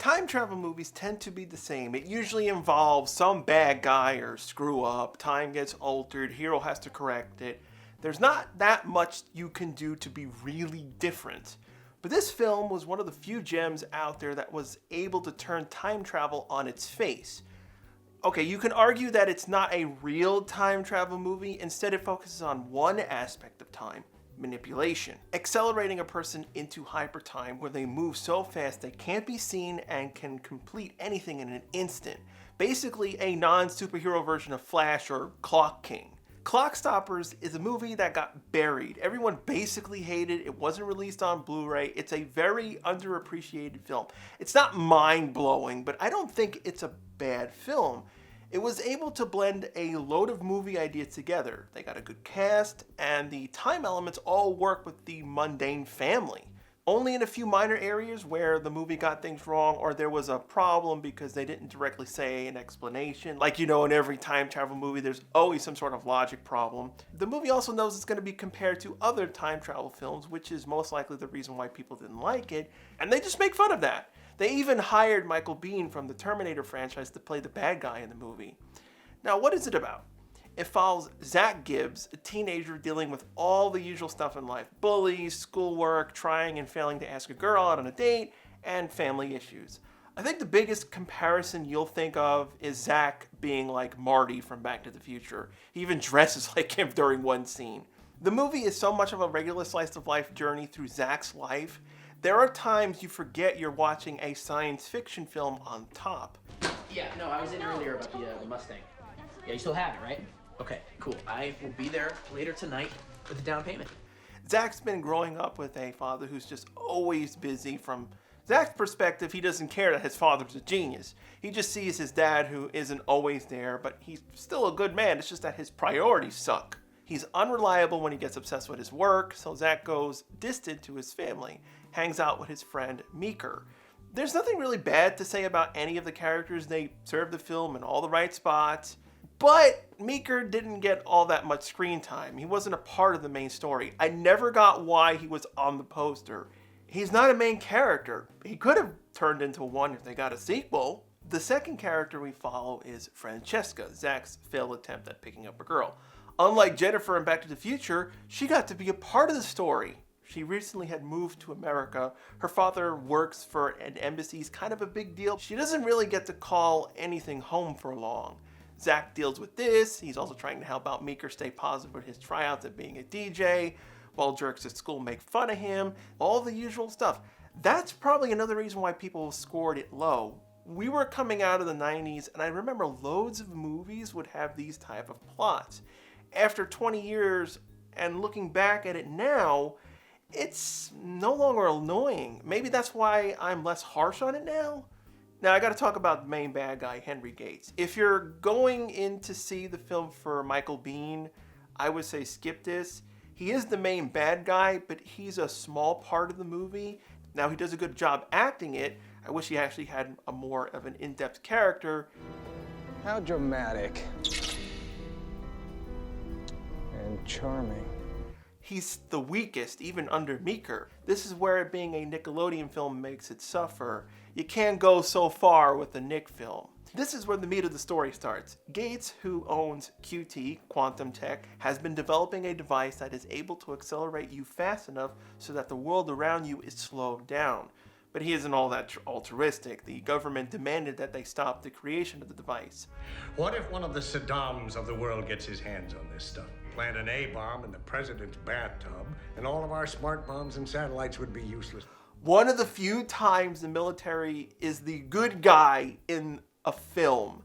Time travel movies tend to be the same. It usually involves some bad guy or screw up, time gets altered, hero has to correct it. There's not that much you can do to be really different. But this film was one of the few gems out there that was able to turn time travel on its face. Okay, you can argue that it's not a real time travel movie. Instead, it focuses on one aspect of time: manipulation. Accelerating a person into hypertime where they move so fast they can't be seen and can complete anything in an instant. Basically a non-superhero version of Flash or Clock King. Clockstoppers is a movie that got buried. Everyone basically hated it. It wasn't released on Blu-ray. It's a very underappreciated film. It's not mind-blowing, but I don't think it's a bad film. It was able to blend a load of movie ideas together. They got a good cast, and the time elements all work with the mundane family. Only in a few minor areas where the movie got things wrong or there was a problem because they didn't directly say an explanation. Like, you know, in every time travel movie, there's always some sort of logic problem. The movie also knows it's going to be compared to other time travel films, which is most likely the reason why people didn't like it, and they just make fun of that. They even hired Michael Biehn from the Terminator franchise to play the bad guy in the movie. Now, what is it about? It follows Zak Gibbs, a teenager dealing with all the usual stuff in life: bullies, schoolwork, trying and failing to ask a girl out on a date, and family issues. I think the biggest comparison you'll think of is Zak being like Marty from Back to the Future. He even dresses like him during one scene. The movie is so much of a regular slice of life journey through Zak's life. There are times you forget you're watching a science fiction film on top. Yeah, no, I was in earlier about the Mustang. Yeah, you still have it, right? Okay, cool. I will be there later tonight with the down payment. Zak's been growing up with a father who's just always busy. From Zak's perspective, he doesn't care that his father's a genius. He just sees his dad, who isn't always there, but he's still a good man. It's just that his priorities suck. He's unreliable when he gets obsessed with his work, so Zak goes distant to his family, hangs out with his friend Meeker. There's nothing really bad to say about any of the characters. They serve the film in all the right spots. But Meeker didn't get all that much screen time. He wasn't a part of the main story. I never got why he was on the poster. He's not a main character. He could have turned into one if they got a sequel. The second character we follow is Francesca, Zak's failed attempt at picking up a girl. Unlike Jennifer in Back to the Future, she got to be a part of the story. She recently had moved to America. Her father works for an embassy. It's kind of a big deal. She doesn't really get to call anything home for long. Zak deals with this. He's also trying to help out Meeker stay positive with his tryouts at being a DJ, while jerks at school make fun of him. All the usual stuff. That's probably another reason why people scored it low. We were coming out of the 90s, and I remember loads of movies would have these type of plots. After 20 years, and looking back at it now, it's no longer annoying. Maybe that's why I'm less harsh on it now. Now, I gotta talk about the main bad guy, Henry Gates. If you're going in to see the film for Michael Biehn, I would say skip this. He is the main bad guy, but he's a small part of the movie. Now, he does a good job acting it. I wish he actually had a more of an in-depth character. How dramatic. And charming. He's the weakest, even under Meeker. This is where it being a Nickelodeon film makes it suffer. You can't go so far with a Nick film. This is where the meat of the story starts. Gates, who owns QT, Quantum Tech, has been developing a device that is able to accelerate you fast enough so that the world around you is slowed down. But he isn't all that altruistic. The government demanded that they stop the creation of the device. What if one of the Saddams of the world gets his hands on this stuff? Plant an A-bomb in the president's bathtub, and all of our smart bombs and satellites would be useless. One of the few times the military is the good guy in a film.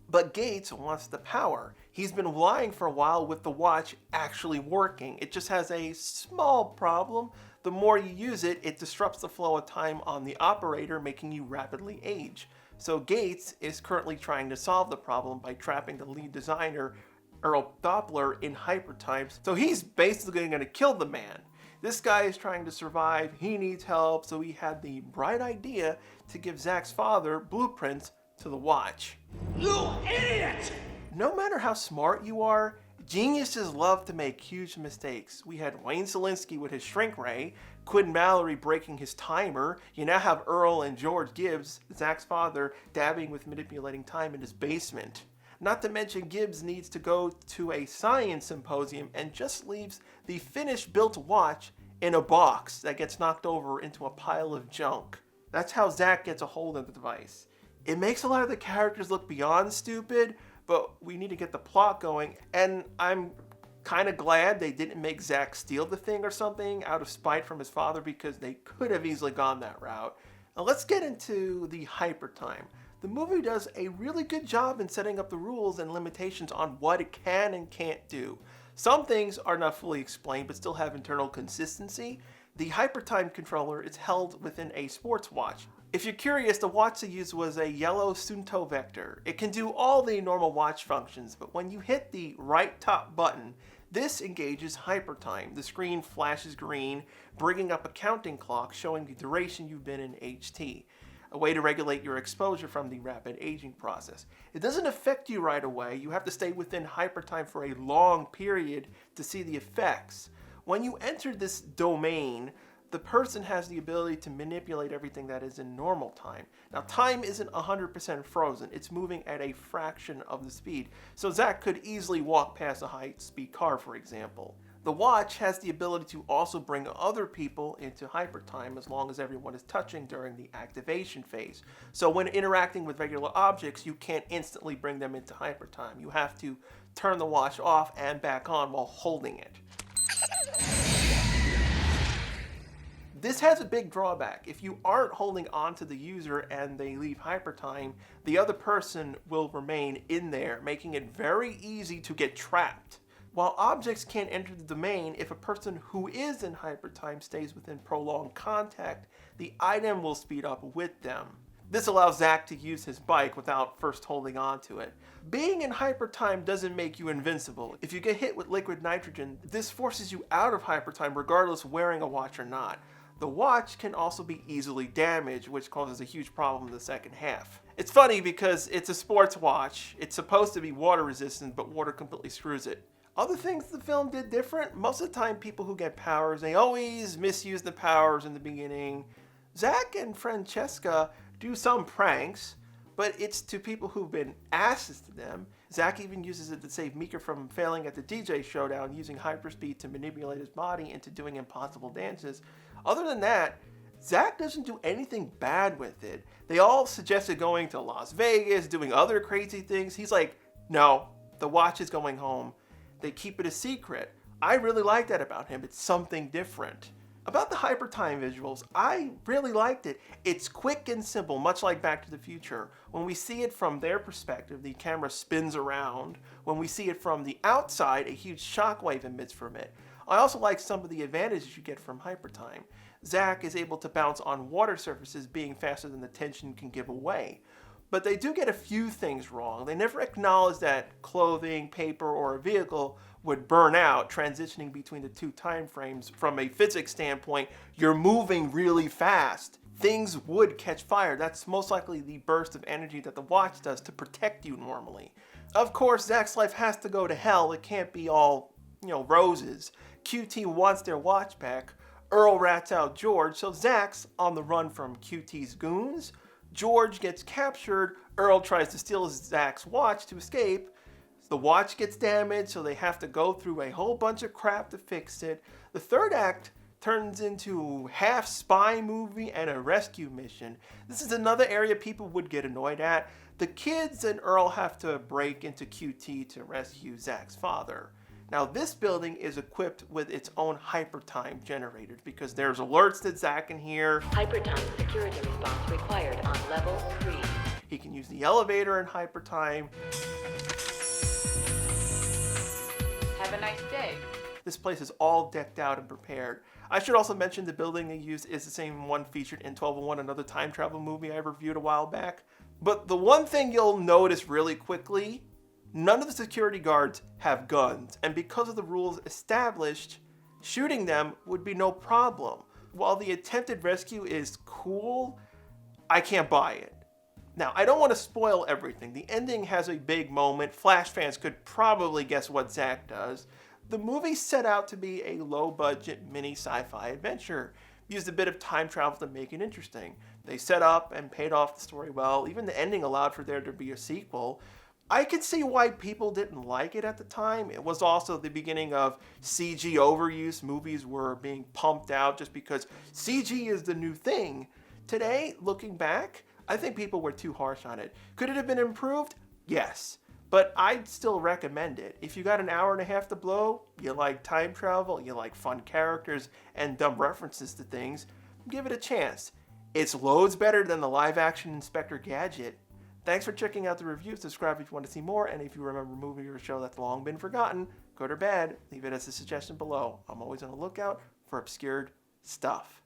But Gates wants the power. He's been lying for a while with the watch actually working. It just has a small problem. The more you use it, it disrupts the flow of time on the operator, making you rapidly age. So Gates is currently trying to solve the problem by trapping the lead designer, Earl Doppler, in hypertime. So he's basically going to kill the man. This guy is trying to survive. He needs help, so he had the bright idea to give Zak's father blueprints to the watch. You idiot! No matter how smart you are, Geniuses love to make huge mistakes. We had Wayne Selinsky with his shrink ray, Quinn Mallory breaking his timer. You now have Earl and George Gibbs, Zak's father, dabbing with manipulating time in his basement. Not to mention Gibbs needs to go to a science symposium and just leaves the finished built watch in a box that gets knocked over into a pile of junk. That's how Zak gets a hold of the device. It makes a lot of the characters look beyond stupid, but we need to get the plot going, and I'm kind of glad they didn't make Zak steal the thing or something out of spite from his father, because they could have easily gone that route. Now let's get into the hyper time. The movie does a really good job in setting up the rules and limitations on what it can and can't do. Some things are not fully explained but still have internal consistency. The hypertime controller is held within a sports watch. If you're curious, the watch they used was a yellow Sunto Vector. It can do all the normal watch functions, but when you hit the right top button, this engages hypertime. The screen flashes green, bringing up a counting clock showing the duration you've been in HT, a way to regulate your exposure from the rapid aging process. It doesn't affect you right away. You have to stay within hypertime for a long period to see the effects. When you enter this domain, the person has the ability to manipulate everything that is in normal time. Now, time isn't 100% frozen. It's moving at a fraction of the speed. So Zak could easily walk past a high-speed car, for example. The watch has the ability to also bring other people into hypertime as long as everyone is touching during the activation phase. So when interacting with regular objects, you can't instantly bring them into hypertime. You have to turn the watch off and back on while holding it. This has a big drawback. If you aren't holding on to the user and they leave hypertime, the other person will remain in there, making it very easy to get trapped. While objects can't enter the domain, if a person who is in hypertime stays within prolonged contact, the item will speed up with them. This allows Zak to use his bike without first holding on to it. Being in hypertime doesn't make you invincible. If you get hit with liquid nitrogen, this forces you out of hypertime regardless of wearing a watch or not. The watch can also be easily damaged, which causes a huge problem in the second half. It's funny because it's a sports watch. It's supposed to be water resistant, but water completely screws it. Other things the film did different, most of the time people who get powers, they always misuse the powers in the beginning. Zak and Francesca do some pranks, but it's to people who've been asses to them. Zak even uses it to save Mika from failing at the DJ showdown, using hyperspeed to manipulate his body into doing impossible dances. Other than that, Zak doesn't do anything bad with it. They all suggested going to Las Vegas, doing other crazy things. He's like, no, the watch is going home. They keep it a secret. I really like that about him. It's something different. About the hypertime visuals, I really liked it. It's quick and simple, much like Back to the Future. When we see it from their perspective, the camera spins around. When we see it from the outside, a huge shockwave emits from it. I also like some of the advantages you get from hypertime. Zak is able to bounce on water surfaces, being faster than the tension can give away. But they do get a few things wrong. They never acknowledge that clothing, paper, or a vehicle would burn out, transitioning between the two time frames. From a physics standpoint, you're moving really fast. Things would catch fire. That's most likely the burst of energy that the watch does to protect you normally. Of course, Zak's life has to go to hell. It can't be all, roses. QT wants their watch back. Earl rats out George, so Zak's on the run from QT's goons. George gets captured. Earl tries to steal Zak's watch to escape. The watch gets damaged, so they have to go through a whole bunch of crap to fix it. The third act turns into half spy movie and a rescue mission. This is another area people would get annoyed at. The kids and Earl have to break into QT to rescue Zak's father. Now, this building is equipped with its own hypertime generators because there's alerts that Zak can hear. Hypertime security response required on level 3. He can use the elevator in hypertime. Have a nice day. This place is all decked out and prepared. I should also mention the building they used is the same one featured in 1201, another time travel movie I reviewed a while back. But the one thing you'll notice really quickly, none of the security guards have guns, and because of the rules established, shooting them would be no problem. While the attempted rescue is cool, I can't buy it. Now, I don't want to spoil everything. The ending has a big moment. Flash fans could probably guess what Zak does. The movie set out to be a low-budget mini sci-fi adventure. Used a bit of time travel to make it interesting. They set up and paid off the story well. Even the ending allowed for there to be a sequel. I could see why people didn't like it at the time. It was also the beginning of CG overuse. Movies were being pumped out just because CG is the new thing. Today, looking back, I think people were too harsh on it. Could it have been improved? Yes. But I'd still recommend it. If you got an hour and a half to blow, you like time travel, you like fun characters and dumb references to things, give it a chance. It's loads better than the live-action Inspector Gadget. Thanks for checking out the review. Subscribe if you want to see more, and if you remember a movie or a show that's long been forgotten, good or bad, leave it as a suggestion below. I'm always on the lookout for obscured stuff.